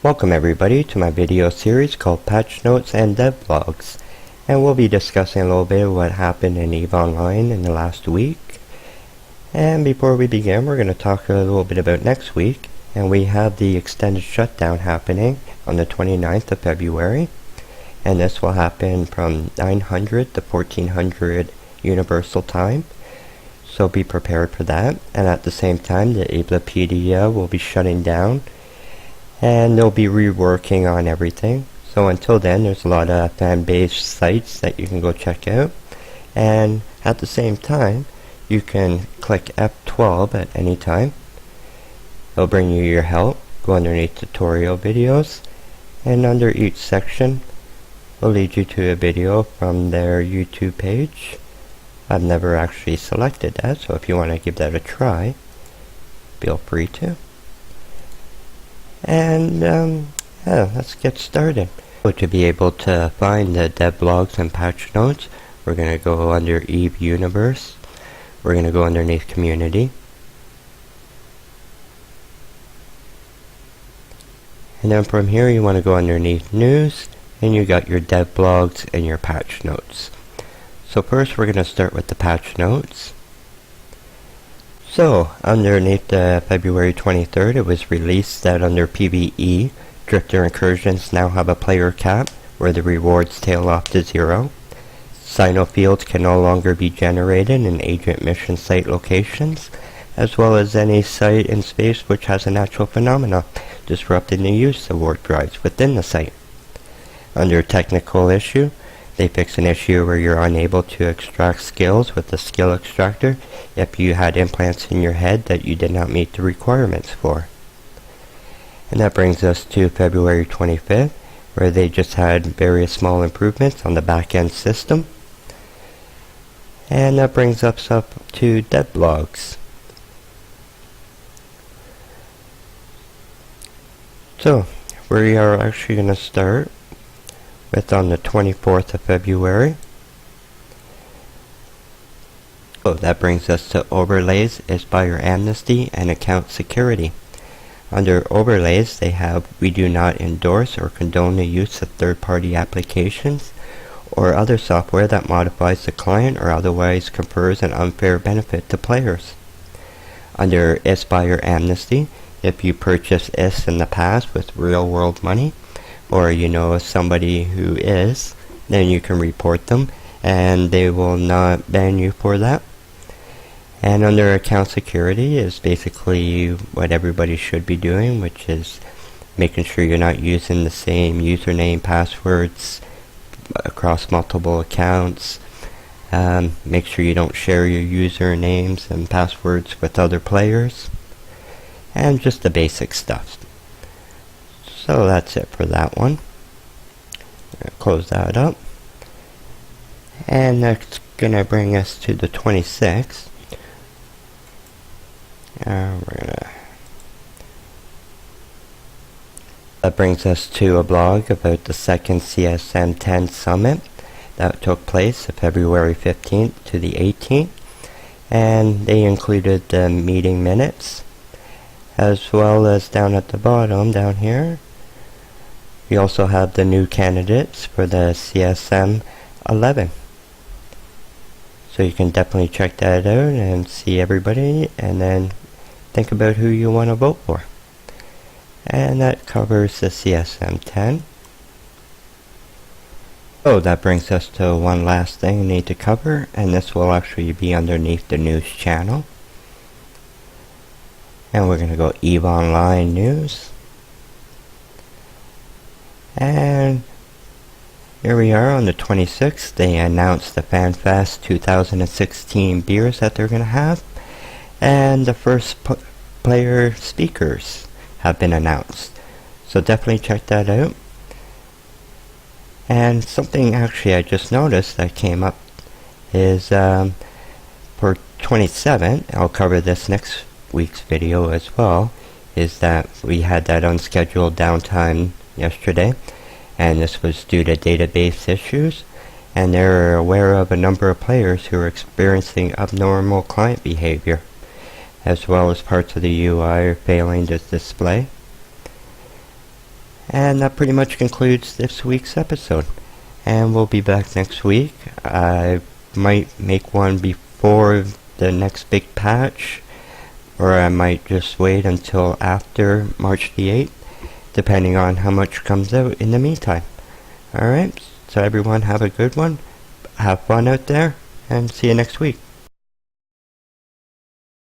Welcome everybody to my video series called Patch Notes and Devlogs, and we'll be discussing a little bit of what happened in EVE Online in the last week. And before we begin, we're going to talk a little bit about next week, and we have the extended shutdown happening on the 29th of February, and this will happen from 900 to 1400 Universal Time, so be prepared for that. And at the same time, the Ablepedia will be shutting down, and they'll be reworking on everything. So until then, there's a lot of fan-based sites that you can go check out, and at the same time you can click F12 at any time. It'll bring you your help. Go underneath tutorial videos, and under each section will lead you to a video from their YouTube page. I've never actually selected that, so if you want to give that a try, feel free to. And yeah, let's get started. So to be able to find the devlogs and patch notes, we're going to go under EVE Universe. We're going to go underneath Community. And then from here you want to go underneath News, and you got your devlogs and your patch notes. So first we're going to start with the patch notes. So, underneath February 23rd, it was released that under PvE, Drifter Incursions now have a player cap, where the rewards tail off to 0. Sino fields can no longer be generated in agent mission site locations, as well as any site in space which has a natural phenomena, disrupting the use of warp drives within the site. Under technical issue, they fixed an issue where you're unable to extract skills with the skill extractor if you had implants in your head that you did not meet the requirements for. And that brings us to February 25th, where they just had various small improvements on the back-end system. And that brings us up to devlogs. So, we are actually going to start with on the 24th of February. So that brings us to overlays, Aspire Amnesty, and account security. Under overlays, they have we do not endorse or condone the use of third-party applications or other software that modifies the client or otherwise confers an unfair benefit to players. Under Aspire Amnesty, if you purchased IS in the past with real-world money, or you know somebody who is, then you can report them and they will not ban you for that. And under account security is basically what everybody should be doing, which is making sure you're not using the same username, passwords across multiple accounts. Make sure you don't share your usernames and passwords with other players, and just the basic stuff. So that's it for that one. Close that up. And that's gonna bring us to the 26th. That brings us to a blog about the second CSM 10 summit that took place February 15th to the 18th. And they included the meeting minutes, as well as down at the bottom down here, we also have the new candidates for the CSM 11. So you can definitely check that out and see everybody, and then think about who you want to vote for. And that covers the CSM 10. So that brings us to one last thing we need to cover, and this will actually be underneath the news channel. And we're going to go EVE Online News. And here we are on the 26th. They announced the FanFest 2016 beers that they're going to have, and the first player speakers have been announced. So definitely check that out. And something actually I just noticed that came up is for 27, I'll cover this next week's video as well, is that we had that unscheduled downtime yesterday, and this was due to database issues, and they're aware of a number of players who are experiencing abnormal client behavior. as well as parts of the UI are failing to display. And that pretty much concludes this week's episode. And we'll be back next week. I might make one before the next big patch, or I might just wait until after March the 8th, depending on how much comes out in the meantime. Alright, so everyone have a good one, have fun out there, and see you next week.